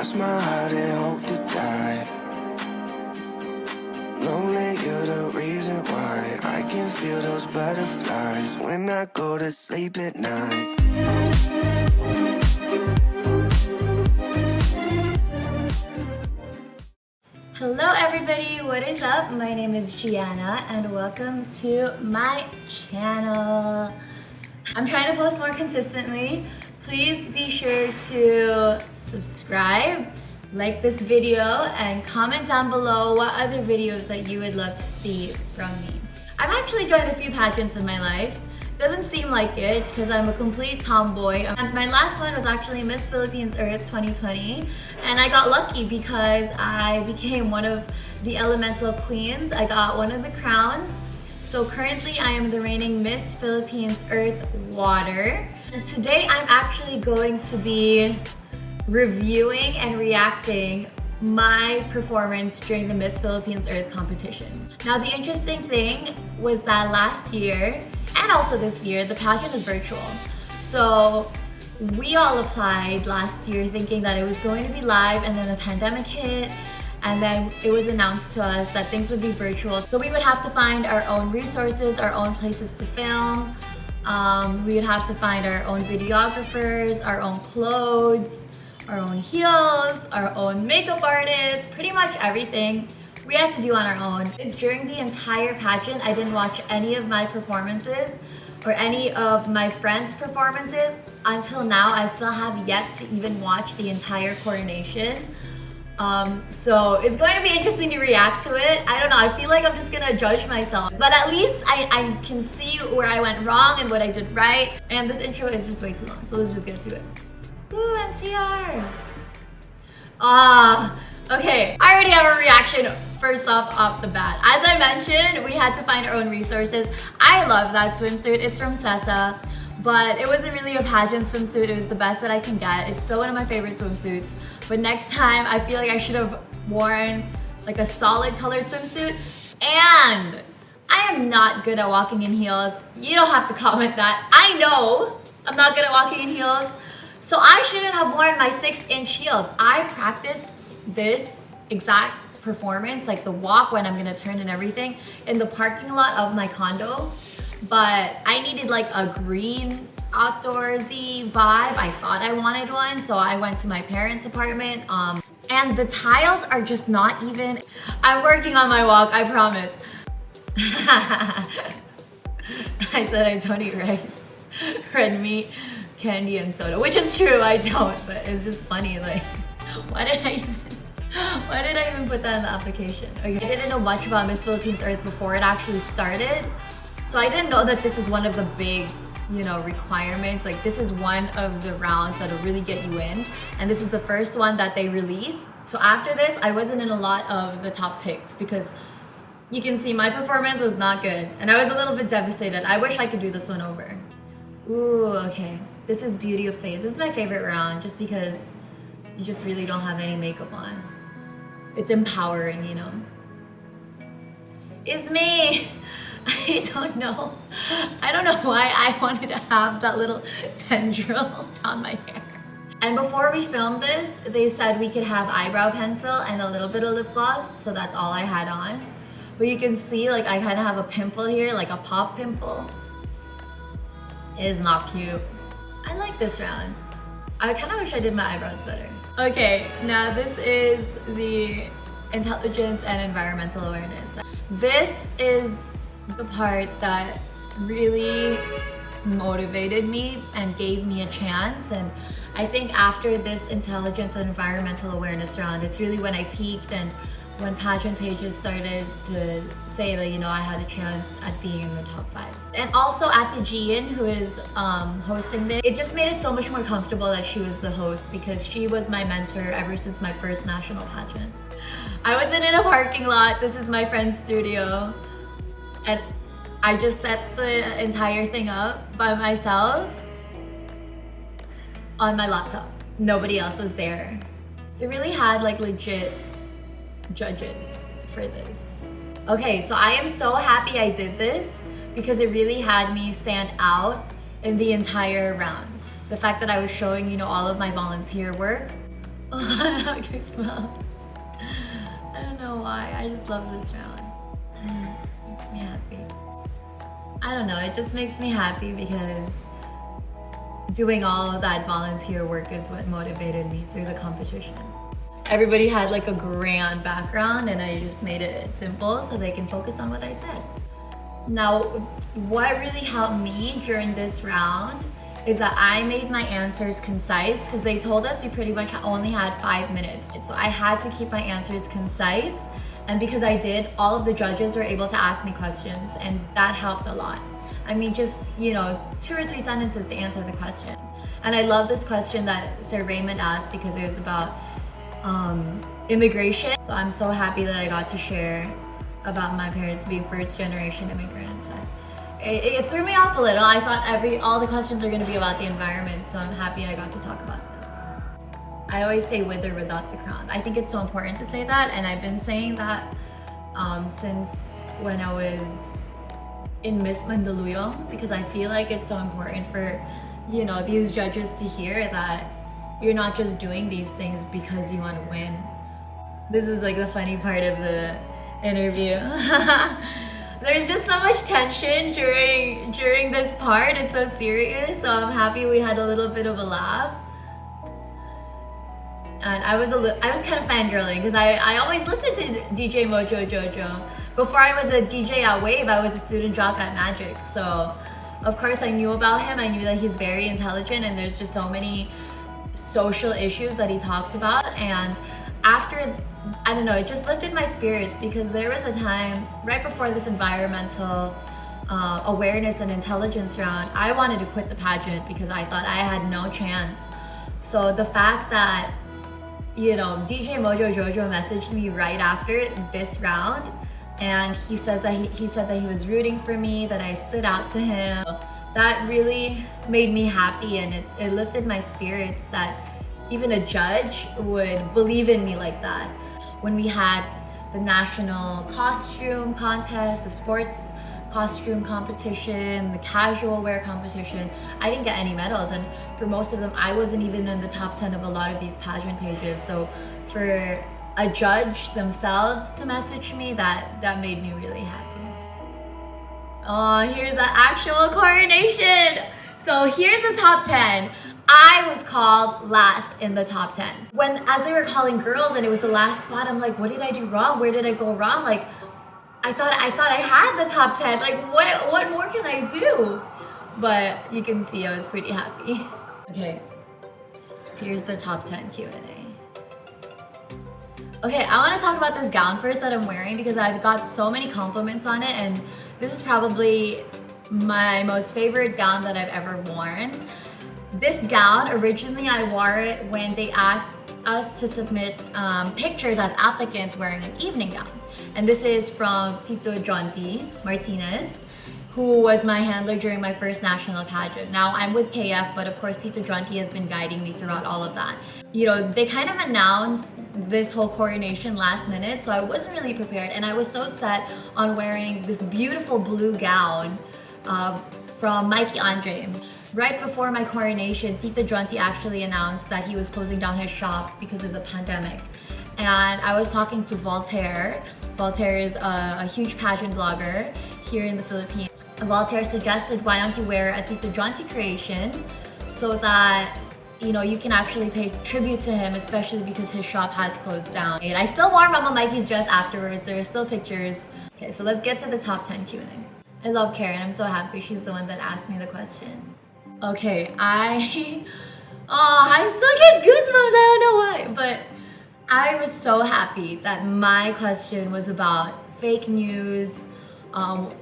cross my heart and hope to die. Lonely, you're the reason why I can feel those butterflies when I go to sleep at night. Hello everybody, what is up? My name is Gianna and welcome to my channel. I'm trying to post more consistently. Please be sure to subscribe, like this video, and comment down below what other videos that you would love to see from me. I've actually joined a few pageants in my life. Doesn't seem like it because I'm a complete tomboy. And my last one was actually Miss Philippines Earth 2020, and I got lucky because I became one of the elemental queens. I got one of the crowns. So currently I am the reigning Miss Philippines Earth Water. And today I'm actually going to be reviewing and reacting my performance during the Miss Philippines Earth competition. Now the interesting thing was that last year and also this year, the pageant is virtual. So we all applied last year thinking that it was going to be live, and then the pandemic hit, and then it was announced to us that things would be virtual. So we would have to find our own resources, our own places to film. We would have to find our own videographers, our own clothes, our own heels, our own makeup artists, pretty much everything we had to do on our own. During the entire pageant, I didn't watch any of my performances or any of my friends' performances. Until now, I still have yet to even watch the entire coronation. So it's going to be interesting to react to it. I don't know, I feel like I'm just gonna judge myself. But at least I can see where I went wrong and what I did right. And this intro is just way too long, so let's just get to it. Ooh, NCR. Okay, I already have a reaction first off the bat. As I mentioned, we had to find our own resources. I love that swimsuit. It's from Sessa, but it wasn't really a pageant swimsuit. It was the best that I can get. It's still one of my favorite swimsuits. But next time, I feel like I should have worn like a solid colored swimsuit. And I am not good at walking in heels. You don't have to comment that. I know I'm not good at walking in heels. So I shouldn't have worn my 6-inch heels. I practiced this exact performance, like the walk when I'm gonna turn and everything, in the parking lot of my condo. But I needed like a green outdoorsy vibe. I thought I wanted one, so I went to my parents' apartment. And the tiles are just not even. I'm working on my walk, I promise. I said I don't eat rice, red meat, candy, and soda, which is true, I don't, but it's just funny, like, why did I even put that in the application? Okay. I didn't know much about Miss Philippines Earth before it actually started, so I didn't know that this is one of the big, requirements. Like, this is one of the rounds that'll really get you in, and this is the first one that they released. So after this, I wasn't in a lot of the top picks because you can see my performance was not good, and I was a little bit devastated. I wish I could do this one over. Ooh, okay. This is Beauty of Face. This is my favorite round just because you just really don't have any makeup on. It's empowering, It's me! I don't know. I don't know why I wanted to have that little tendril on my hair. And before we filmed this, they said we could have eyebrow pencil and a little bit of lip gloss, so that's all I had on. But you can see, like, I kind of have a pimple here, like a pop pimple. It is not cute. I like this round. I kind of wish I did my eyebrows better. Okay, now this is the intelligence and environmental awareness. This is the part that really motivated me and gave me a chance. And I think after this intelligence and environmental awareness round, it's really when I peaked, and when pageant pages started to say that, I had a chance at being in the top 5. And also Ate Gian, who is hosting this, it just made it so much more comfortable that she was the host because she was my mentor ever since my first national pageant. I wasn't in a parking lot. This is my friend's studio. And I just set the entire thing up by myself on my laptop. Nobody else was there. They really had like legit judges for this. Okay, so I am so happy I did this because it really had me stand out in the entire round. The fact that I was showing, all of my volunteer work. have goosebumps. I don't know why. I just love this round. Makes me happy. I don't know. It just makes me happy because doing all of that volunteer work is what motivated me through the competition. Everybody had like a grand background and I just made it simple so they can focus on what I said. Now, what really helped me during this round is that I made my answers concise because they told us we pretty much only had 5 minutes. So I had to keep my answers concise. And because I did, all of the judges were able to ask me questions and that helped a lot. I mean, just, 2 or 3 sentences to answer the question. And I love this question that Sir Raymond asked because it was about immigration. So I'm so happy that I got to share about my parents being first-generation immigrants. It threw me off a little. I thought all the questions are going to be about the environment, so I'm happy I got to talk about this. I always say with or without the crown. I think it's so important to say that, and I've been saying that since when I was in Miss Mandaluyong, because I feel like it's so important for, these judges to hear that you're not just doing these things because you want to win. This is like the funny part of the interview. There's just so much tension during this part. It's so serious, so I'm happy we had a little bit of a laugh. And I was kind of fangirling because I always listened to DJ Mojo Jojo. Before I was a DJ at Wave, I was a student jock at Magic. So of course I knew about him. I knew that he's very intelligent and there's just so many social issues that he talks about. And after, I don't know, it just lifted my spirits because there was a time right before this environmental awareness and intelligence round, I wanted to quit the pageant because I thought I had no chance. So the fact that, DJ Mojo Jojo messaged me right after this round and he said that he was rooting for me, that I stood out to him. That really made me happy and it lifted my spirits that even a judge would believe in me like that. When we had the national costume contest, the sports costume competition, the casual wear competition, I didn't get any medals, and for most of them I wasn't even in the top 10 of a lot of these pageant pages. So for a judge themselves to message me, that made me really happy. Oh, here's the actual coronation. So here's the top 10. I was called last in the top 10. As they were calling girls and it was the last spot, I'm like, what did I do wrong? Where did I go wrong? Like, I thought I had the top 10. Like, what more can I do? But you can see I was pretty happy. Okay, here's the top 10 Q&A. Okay, I want to talk about this gown first that I'm wearing because I've got so many compliments on it, and this is probably my most favorite gown that I've ever worn. This gown, originally I wore it when they asked us to submit pictures as applicants wearing an evening gown. And this is from Tito Jonty Martinez, who was my handler during my first national pageant. Now I'm with KF, but of course Tito Jonty has been guiding me throughout all of that. They kind of announced this whole coronation last minute, so I wasn't really prepared, and I was so set on wearing this beautiful blue gown from Mikey Andre. Right before my coronation, Tito Jonty actually announced that he was closing down his shop because of the pandemic. And I was talking to Voltaire. Voltaire is a huge pageant blogger here in the Philippines. Voltaire suggested, why don't you wear a Tito Jonty creation so that you can actually pay tribute to him, especially because his shop has closed down. And I still wore Mama Mikey's dress afterwards. There are still pictures. Okay, so let's get to the top 10 Q&A. I love Karen. I'm so happy she's the one that asked me the question. Okay, I still get goosebumps, I don't know why, but I was so happy that my question was about fake news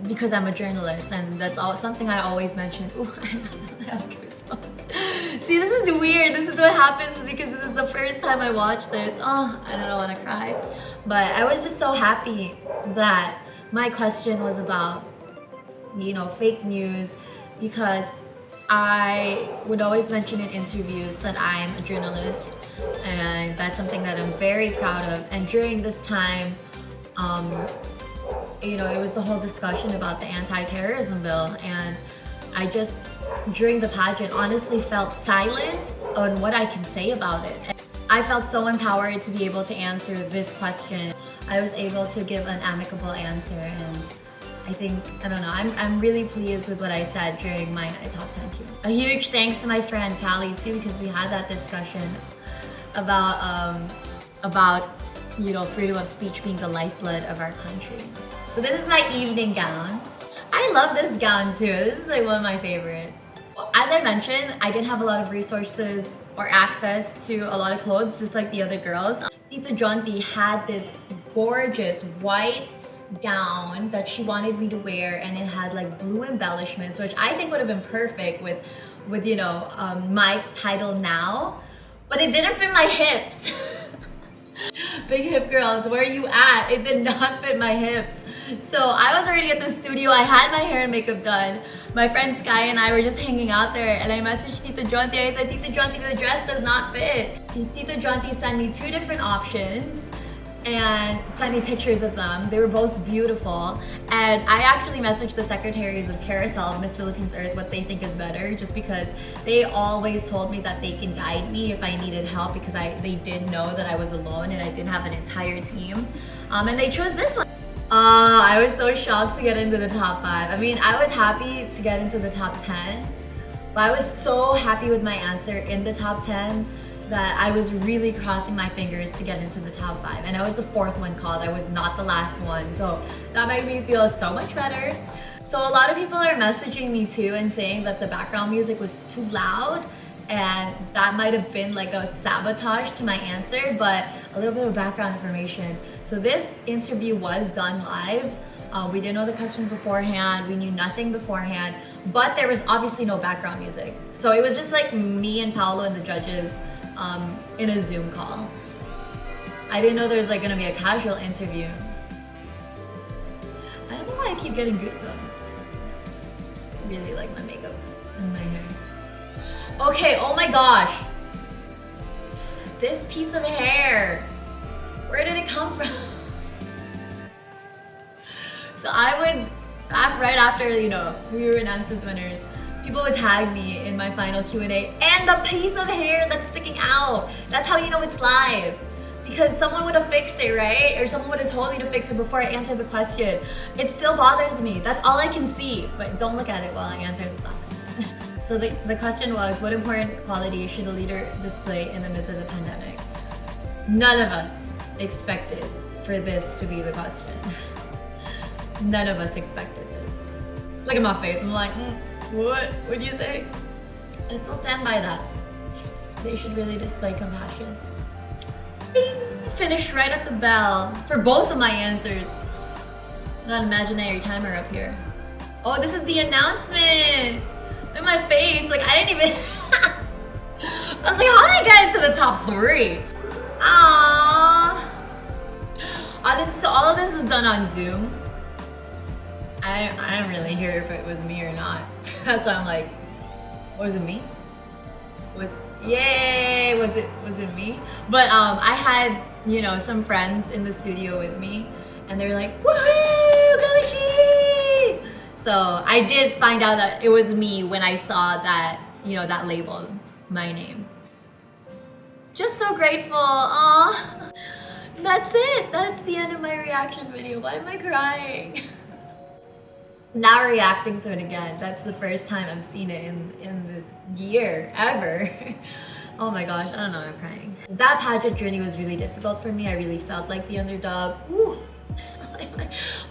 because I'm a journalist, and that's something I always mention. Ooh, I have goosebumps. See, this is weird. This is what happens because this is the first time I watched this. Oh, I don't want to cry. But I was just so happy that my question was about, fake news, because I would always mention in interviews that I'm a journalist, and that's something that I'm very proud of. And during this time, it was the whole discussion about the anti-terrorism bill, and I just, during the pageant, honestly felt silenced on what I can say about it. I felt so empowered to be able to answer this question. I was able to give an amicable answer, and I think, I don't know, I'm really pleased with what I said during my top 10 Q. A huge thanks to my friend Callie too, because we had that discussion about you know, freedom of speech being the lifeblood of our country. So this is my evening gown. I love this gown too. This is like one of my favorites. Well, as I mentioned, I didn't have a lot of resources or access to a lot of clothes, just like the other girls. Tito Jonty had this gorgeous white gown that she wanted me to wear, and it had like blue embellishments, which I think would have been perfect with you know, my title now, but it didn't fit my hips. Big hip girls, where are you at? It did not fit my hips. So I was already at the studio. I had my hair and makeup done. My friend Sky and I were just hanging out there, and I messaged Tito Jonty. I said, Tito Jonty, the dress does not fit. Tito Jonty sent me 2 different options and sent me pictures of them. They were both beautiful. And I actually messaged the secretaries of Carousel of Miss Philippines Earth what they think is better, just because they always told me that they can guide me if I needed help, because they did know that I was alone and I didn't have an entire team. And they chose this one. I was so shocked to get into the top 5. I mean, I was happy to get into the top 10, but I was so happy with my answer in the top 10 that I was really crossing my fingers to get into the top 5. And I was the 4th one called. I was not the last one. So that made me feel so much better. So a lot of people are messaging me too and saying that the background music was too loud, and that might have been like a sabotage to my answer. But a little bit of background information. So this interview was done live. We didn't know the questions beforehand. We knew nothing beforehand, but there was obviously no background music. So it was just like me and Paolo and the judges in a Zoom call. I didn't know there was like gonna be a casual interview. I don't know why I keep getting goosebumps. I really like my makeup and my hair. Okay, oh my gosh. This piece of hair, where did it come from? So I would, right after, you know, we were announced as winners, people would tag me in my final Q&A, and the piece of hair that's sticking out. That's how you know it's live. Because someone would have fixed it, right? Or someone would have told me to fix it before I answered the question. It still bothers me. That's all I can see. But don't look at it while I answer this last question. So the question was, what important qualities should a leader display in the midst of the pandemic? None of us expected for this to be the question. None of us expected this. Look at my face. I'm like, what would you say? I still stand by that. They should really display compassion. Bing! Finished right at the bell for both of my answers. Got an imaginary timer up here. Oh, this is the announcement! Look at my face, like I didn't even... I was like, how did I get into the top 3? Aww. Honestly, so all of this was done on Zoom. I didn't really hear if it was me or not. That's why I'm like, was it me? Yay! Was it me? But I had, you know, some friends in the studio with me, and they were like, woohoo, Goshi! So I did find out that it was me when I saw that, you know, that label, my name. Just so grateful. Aw. That's it. That's the end of my reaction video. Why am I crying? Now reacting to it again. That's the first time I've seen it in the year ever. Oh my gosh, I don't know, I'm crying. That pageant journey was really difficult for me. I really felt like the underdog. Ooh.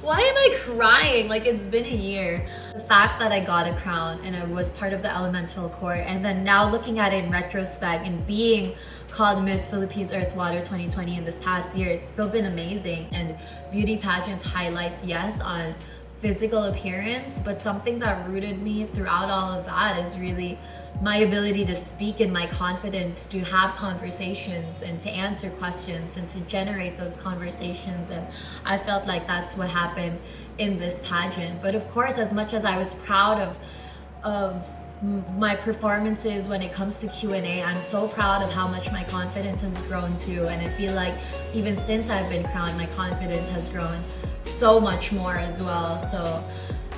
Why am I crying? Like, it's been a year. The fact that I got a crown and I was part of the elemental court, and then now looking at it in retrospect and being called Miss Philippines Earth Water 2020 in this past year, it's still been amazing. And beauty pageants highlights, yes, on physical appearance, but something that rooted me throughout all of that is really my ability to speak and my confidence to have conversations and to answer questions and to generate those conversations. And I felt like that's what happened in this pageant. But of course, as much as I was proud of my performances when it comes to Q&A, I'm so proud of how much my confidence has grown too. And I feel like even since I've been crowned, my confidence has grown so much more as well. So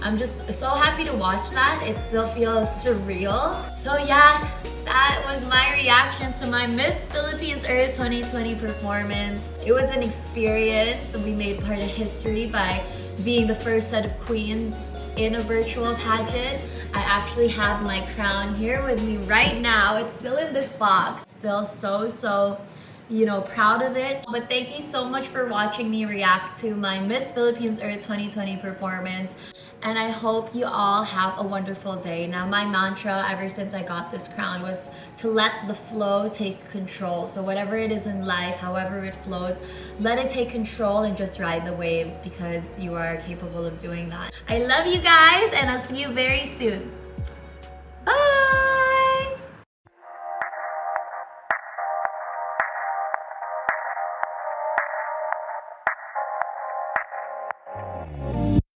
I'm just so happy to watch that. It still feels surreal. So yeah, that was my reaction to my Miss Philippines Earth 2020 performance. It was an experience. We made part of history by being the first set of queens in a virtual pageant. I actually have my crown here with me right now. It's still in this box. Still so proud of it. But thank you so much for watching me react to my Miss Philippines Earth 2020 performance. And I hope you all have a wonderful day. Now, my mantra ever since I got this crown was to let the flow take control. So whatever it is in life, however it flows, let it take control and just ride the waves, because you are capable of doing that. I love you guys, and I'll see you very soon. Bye!